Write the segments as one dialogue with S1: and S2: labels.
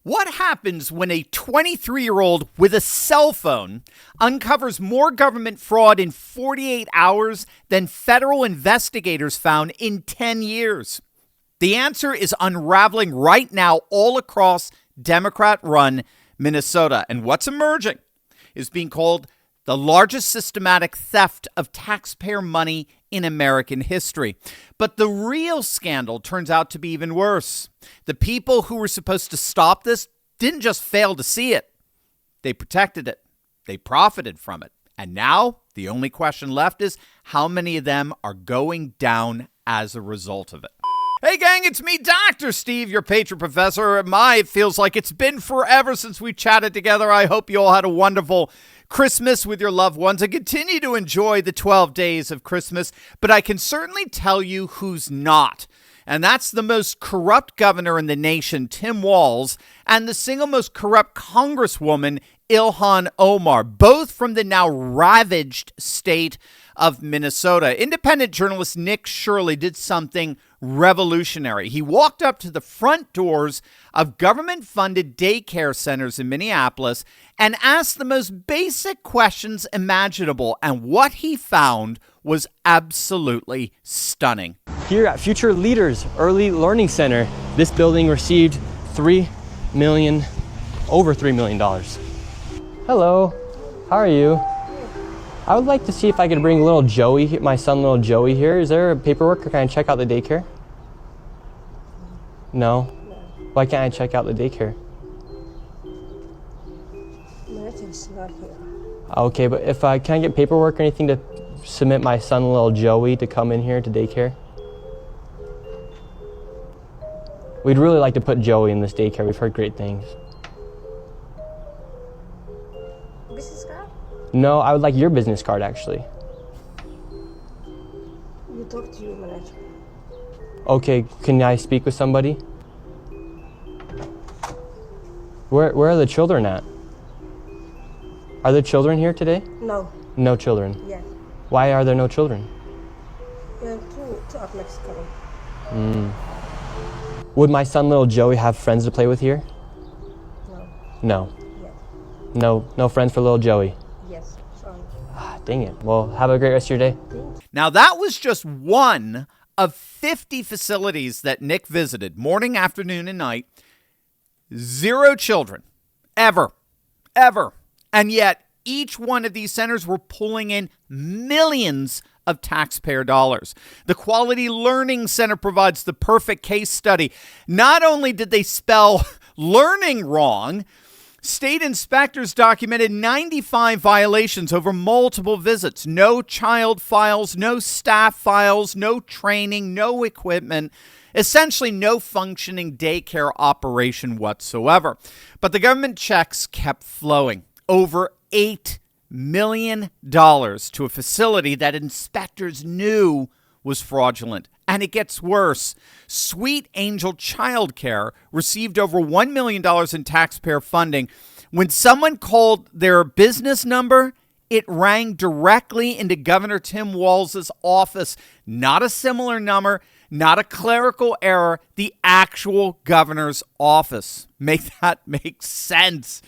S1: What happens when a 23-year-old with a cell phone uncovers more government fraud in 48 hours than federal investigators found in 10 years? The answer is unraveling right now all across Democrat-run Minnesota. And what's emerging is being called the largest systematic theft of taxpayer money in American history. But the real scandal turns out to be even worse. The people who were supposed to stop this didn't just fail to see it. They protected it. They profited from it. And now the only question left is how many of them are going down as a result of it. Hey gang, it's me, Dr. Steve, your patron professor. It feels like it's been forever since we chatted together. I hope you all had a wonderful Christmas with your loved ones and continue to enjoy the 12 days of Christmas. But I can certainly tell you who's not. And that's the most corrupt governor in the nation, Tim Walz, and the single most corrupt congresswoman, Ilhan Omar, both from the now ravaged state of Minnesota. Independent journalist Nick Shirley did something revolutionary. He walked up to the front doors of government-funded daycare centers in Minneapolis and asked the most basic questions imaginable. And what he found was absolutely stunning.
S2: Here at Future Leaders Early Learning Center, this building received over $3 million. Hello, how are you? I would like to see if I could bring little Joey, my son little Joey here. Is there paperwork or can I check out the daycare? No? Why can't I check out the daycare?
S3: It's not here.
S2: Okay, but if can I get paperwork or anything to submit my son little Joey to come in here to daycare? We'd really like to put Joey in this daycare. We've heard great things.
S3: Business card?
S2: No, I would like your business card, actually.
S3: You talk to your manager.
S2: Okay, can I speak with somebody? Where are the children at? Are there children here today?
S3: No.
S2: No children?
S3: Yeah.
S2: Why are there no children?
S3: Two of Mexico.
S2: Would my son little Joey have friends to play with here?
S3: No.
S2: No.
S3: Yeah.
S2: No friends for little Joey?
S3: Yes. Sorry.
S2: Dang it. Well, have a great rest of your day.
S1: Now, that was just one of 50 facilities that Nick visited, morning, afternoon, and night. 0 children. Ever. And yet, each one of these centers were pulling in millions of taxpayer dollars. The Quality Learning Center provides the perfect case study. Not only did they spell learning wrong, state inspectors documented 95 violations over multiple visits. No child files, no staff files, no training, no equipment. Essentially no functioning daycare operation whatsoever. But the government checks kept flowing. Over $8 million to a facility that inspectors knew was fraudulent. And it gets worse. Sweet Angel Childcare received over $1 million in taxpayer funding. When someone called their business number, it rang directly into Governor Tim Walz's office. Not a similar number, not a clerical error, the actual governor's office. Make that make sense.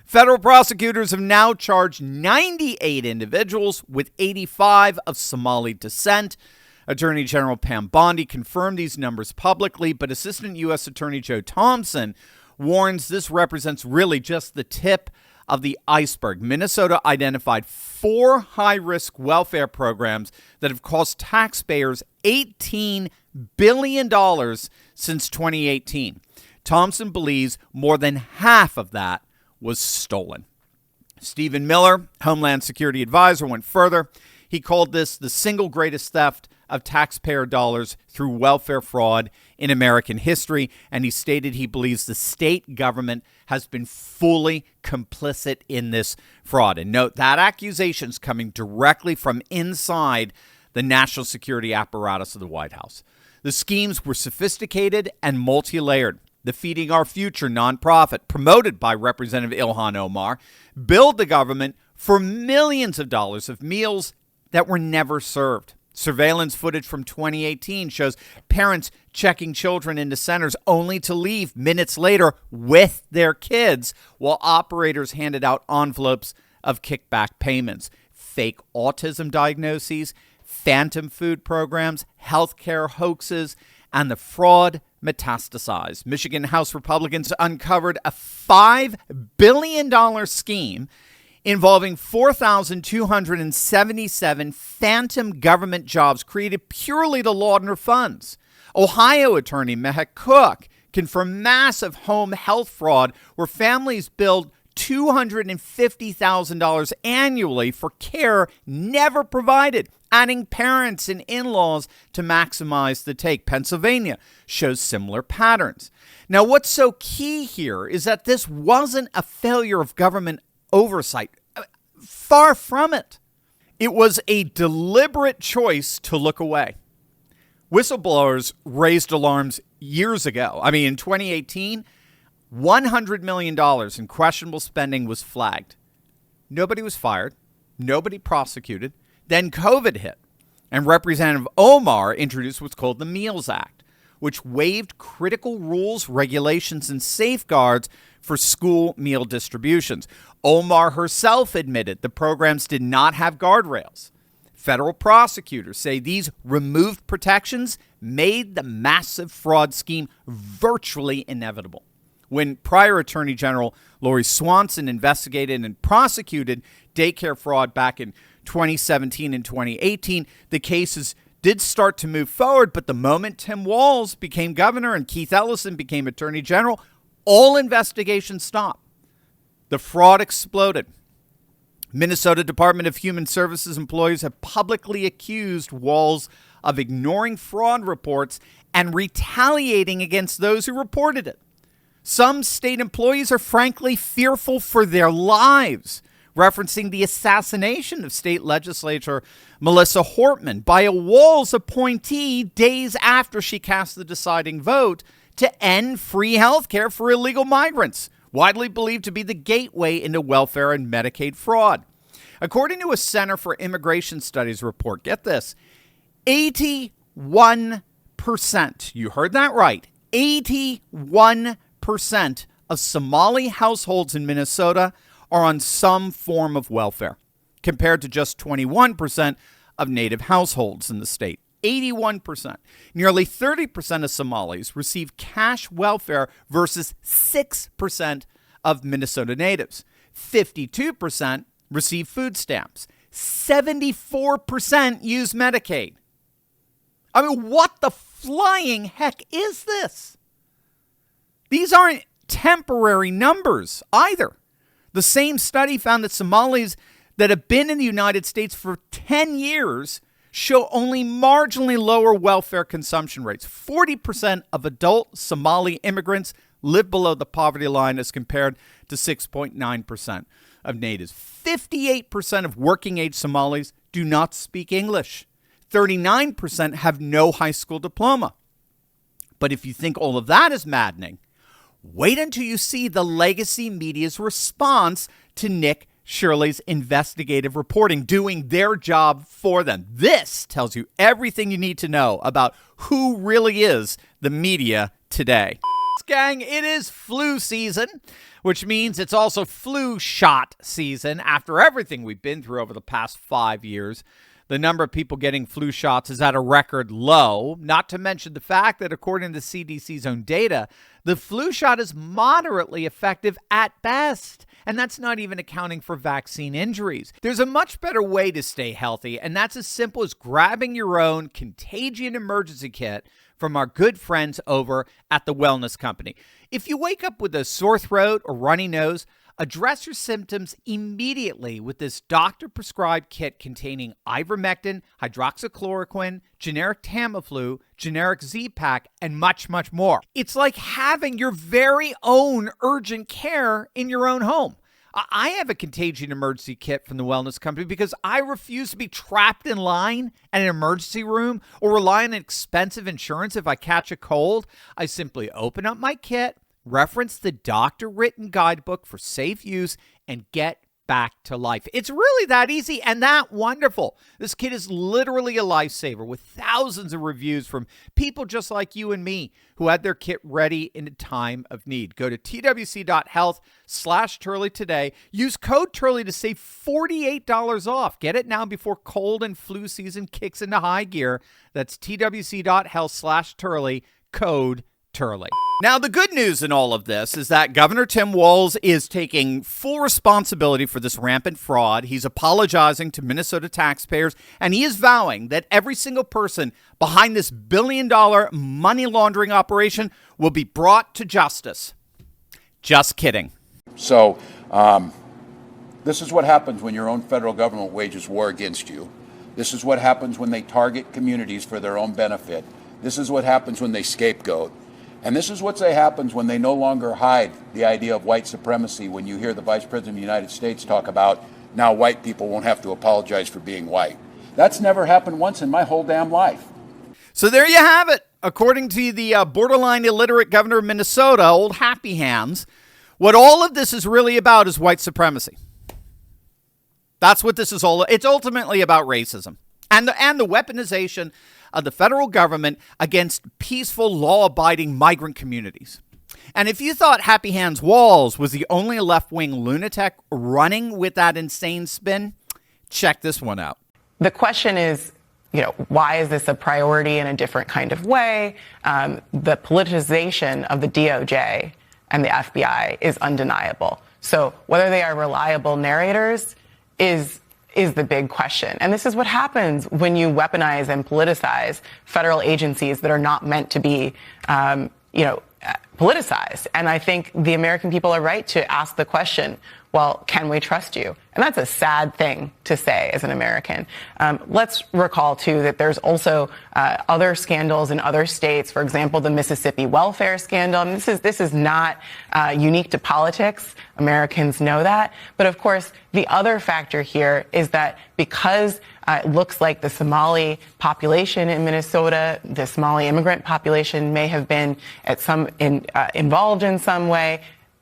S1: Federal prosecutors have now charged 98 individuals with 85 of Somali descent. Attorney General Pam Bondi confirmed these numbers publicly, but Assistant U.S. Attorney Joe Thompson warns this represents really just the tip of the iceberg. Minnesota identified 4 high-risk welfare programs that have cost taxpayers $18 billion since 2018. Thompson believes more than half of that was stolen. Stephen Miller, Homeland Security Advisor, went further. He called this the single greatest theft of taxpayer dollars through welfare fraud in American history, and he stated he believes the state government has been fully complicit in this fraud. And note that accusation is coming directly from inside the national security apparatus of the White House. The schemes were sophisticated and multi-layered. The Feeding Our Future nonprofit, promoted by Representative Ilhan Omar, billed the government for millions of dollars of meals that were never served. Surveillance footage from 2018 shows parents checking children into centers only to leave minutes later with their kids while operators handed out envelopes of kickback payments. Fake autism diagnoses, phantom food programs, healthcare hoaxes, and the fraud metastasized. Michigan House Republicans uncovered a $5 billion scheme involving 4,277 phantom government jobs created purely to launder funds. Ohio attorney Mehek Cook confirmed massive home health fraud where families billed $250,000 annually for care never provided, adding parents and in-laws to maximize the take. Pennsylvania shows similar patterns. Now, what's so key here is that this wasn't a failure of government oversight. Far from it. It was a deliberate choice to look away. Whistleblowers raised alarms years ago. In 2018, $100 million in questionable spending was flagged. Nobody was fired. Nobody prosecuted. Then COVID hit, and Representative Omar introduced what's called the Meals Act, which waived critical rules, regulations, and safeguards for school meal distributions. Omar herself admitted the programs did not have guardrails. Federal prosecutors say these removed protections made the massive fraud scheme virtually inevitable. When prior Attorney General Lori Swanson investigated and prosecuted daycare fraud back in 2017 and 2018, the cases did start to move forward, but the moment Tim Walz became governor and Keith Ellison became Attorney General, all investigations stopped. The fraud exploded. Minnesota Department of Human Services employees have publicly accused Walz of ignoring fraud reports and retaliating against those who reported it. Some state employees are frankly fearful for their lives, referencing the assassination of state legislator Melissa Hortman by a Walz appointee days after she cast the deciding vote to end free health care for illegal migrants, widely believed to be the gateway into welfare and Medicaid fraud. According to a Center for Immigration Studies report, get this, 81%, you heard that right, 81% of Somali households in Minnesota are on some form of welfare, compared to just 21% of native households in the state. 81%. Nearly 30% of Somalis receive cash welfare versus 6% of Minnesota natives. 52% receive food stamps. 74% use Medicaid. What the flying heck is this? These aren't temporary numbers either. The same study found that Somalis that have been in the United States for 10 years show only marginally lower welfare consumption rates. 40% of adult Somali immigrants live below the poverty line as compared to 6.9% of natives. 58% of working-age Somalis do not speak English. 39% have no high school diploma. But if you think all of that is maddening, wait until you see the legacy media's response to Nick Shirley's investigative reporting, doing their job for them. This tells you everything you need to know about who really is the media today. Gang, it is flu season, which means it's also flu shot season. After everything we've been through over the past 5 years, the number of people getting flu shots is at a record low, not to mention the fact that according to the CDC's own data, the flu shot is moderately effective at best. And that's not even accounting for vaccine injuries. There's a much better way to stay healthy, and that's as simple as grabbing your own Contagion Emergency Kit from our good friends over at the Wellness Company. If you wake up with a sore throat or runny nose, address your symptoms immediately with this doctor-prescribed kit containing ivermectin, hydroxychloroquine, generic Tamiflu, generic Z-Pak, and much, much more. It's like having your very own urgent care in your own home. I have a Contagion Emergency Kit from the Wellness Company because I refuse to be trapped in line at an emergency room or rely on expensive insurance if I catch a cold. I simply open up my kit, reference the doctor-written guidebook for safe use, and get back to life. It's really that easy and that wonderful. This kit is literally a lifesaver with thousands of reviews from people just like you and me who had their kit ready in a time of need. Go to twc.health/Turley today. Use code Turley to save $48 off. Get it now before cold and flu season kicks into high gear. That's twc.health/Turley, code Turley. Now, the good news in all of this is that Governor Tim Walz is taking full responsibility for this rampant fraud. He's apologizing to Minnesota taxpayers, and he is vowing that every single person behind this billion-dollar money laundering operation will be brought to justice. Just kidding.
S4: So, this is what happens when your own federal government wages war against you. This is what happens when they target communities for their own benefit. This is what happens when they scapegoat. And this is what happens when they no longer hide the idea of white supremacy when you hear the Vice President of the United States talk about now white people won't have to apologize for being white. That's never happened once in my whole damn life.
S1: So there you have it. According to the borderline illiterate governor of Minnesota, old Happy Hands, what all of this is really about is white supremacy. That's what this is all. It's ultimately about racism and the weaponization of the federal government against peaceful, law-abiding migrant communities. And if you thought Happy Hands Walz was the only left-wing lunatic running with that insane spin, check this one out.
S5: The question is, why is this a priority in a different kind of way? The politicization of the DOJ and the FBI is undeniable. So whether they are reliable narrators is the big question. And this is what happens when you weaponize and politicize federal agencies that are not meant to be, politicized. And I think the American people are right to ask the question, well, can we trust you? And that's a sad thing to say as an American. Let's recall, too, that there's also other scandals in other states. For example, the Mississippi welfare scandal. And this is not unique to politics. Americans know that. But, of course, the other factor here is that because it looks like the Somali population in Minnesota, the Somali immigrant population may have been involved in some way,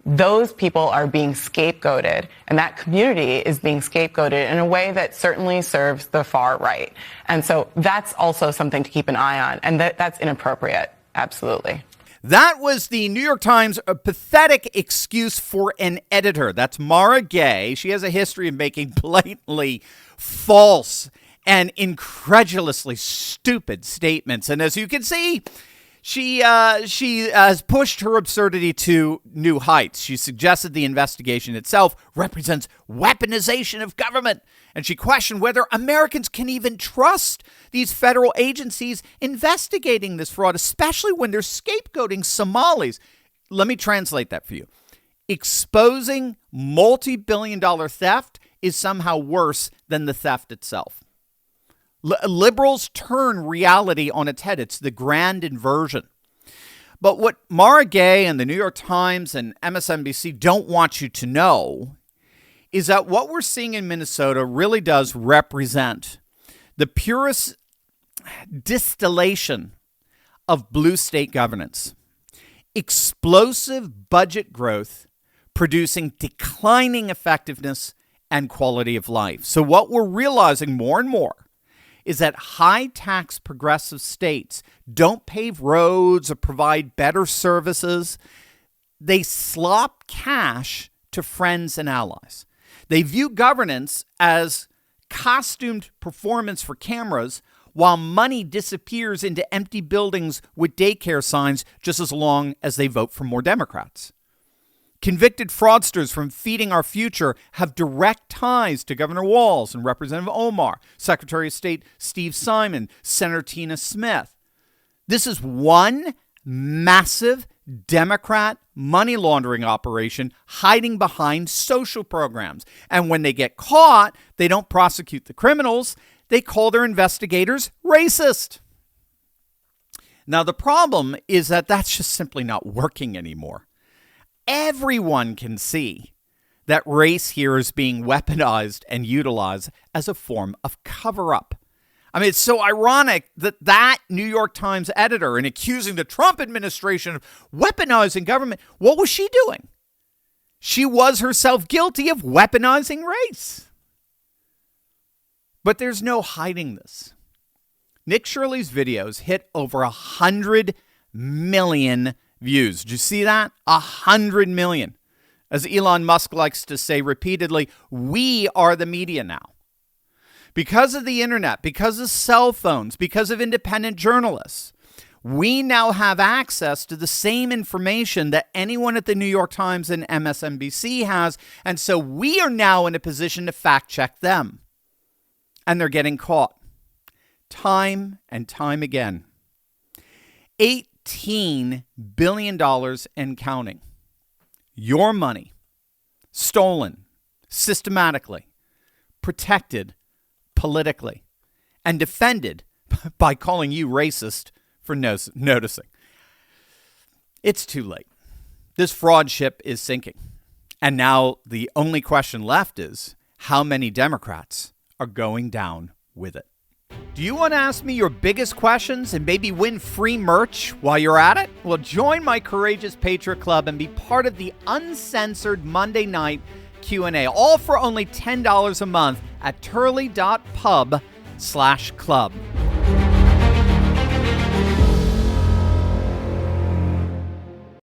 S5: those people are being scapegoated, and that community is being scapegoated in a way that certainly serves the far right. And so that's also something to keep an eye on, and that's inappropriate, absolutely.
S1: That was the New York Times pathetic excuse for an editor. That's Mara Gay. She has a history of making blatantly false and incredulously stupid statements. And as you can see, she has pushed her absurdity to new heights. She suggested the investigation itself represents weaponization of government. And she questioned whether Americans can even trust these federal agencies investigating this fraud, especially when they're scapegoating Somalis. Let me translate that for you. Exposing multi-billion-dollar theft is somehow worse than the theft itself. Liberals turn reality on its head. It's the grand inversion. But what Mara Gay and the New York Times and MSNBC don't want you to know is that what we're seeing in Minnesota really does represent the purest distillation of blue state governance. Explosive budget growth producing declining effectiveness and quality of life. So what we're realizing more and more is that high-tax progressive states don't pave roads or provide better services. They slop cash to friends and allies. They view governance as costumed performance for cameras while money disappears into empty buildings with daycare signs just as long as they vote for more Democrats. Convicted fraudsters from Feeding Our Future have direct ties to Governor Walz and Representative Omar, Secretary of State Steve Simon, Senator Tina Smith. This is one massive Democrat money laundering operation hiding behind social programs. And when they get caught, they don't prosecute the criminals. They call their investigators racist. Now, the problem is that that's just simply not working anymore. Everyone can see that race here is being weaponized and utilized as a form of cover-up. I mean, it's so ironic that New York Times editor, in accusing the Trump administration of weaponizing government, what was she doing? She was herself guilty of weaponizing race. But there's no hiding this. Nick Shirley's videos hit over 100 million views. Did you see that? 100 million. As Elon Musk likes to say repeatedly, we are the media now. Because of the internet, because of cell phones, because of independent journalists, we now have access to the same information that anyone at the New York Times and MSNBC has. And so we are now in a position to fact check them. And they're getting caught time and time again. $18 billion and counting. Your money, stolen systematically, protected politically, and defended by calling you racist for noticing. It's too late. This fraud ship is sinking. And now the only question left is how many Democrats are going down with it. Do you want to ask me your biggest questions and maybe win free merch while you're at it? Well, join my Courageous Patriot Club and be part of the uncensored Monday night Q&A, all for only $10 a month at turley.pub/club.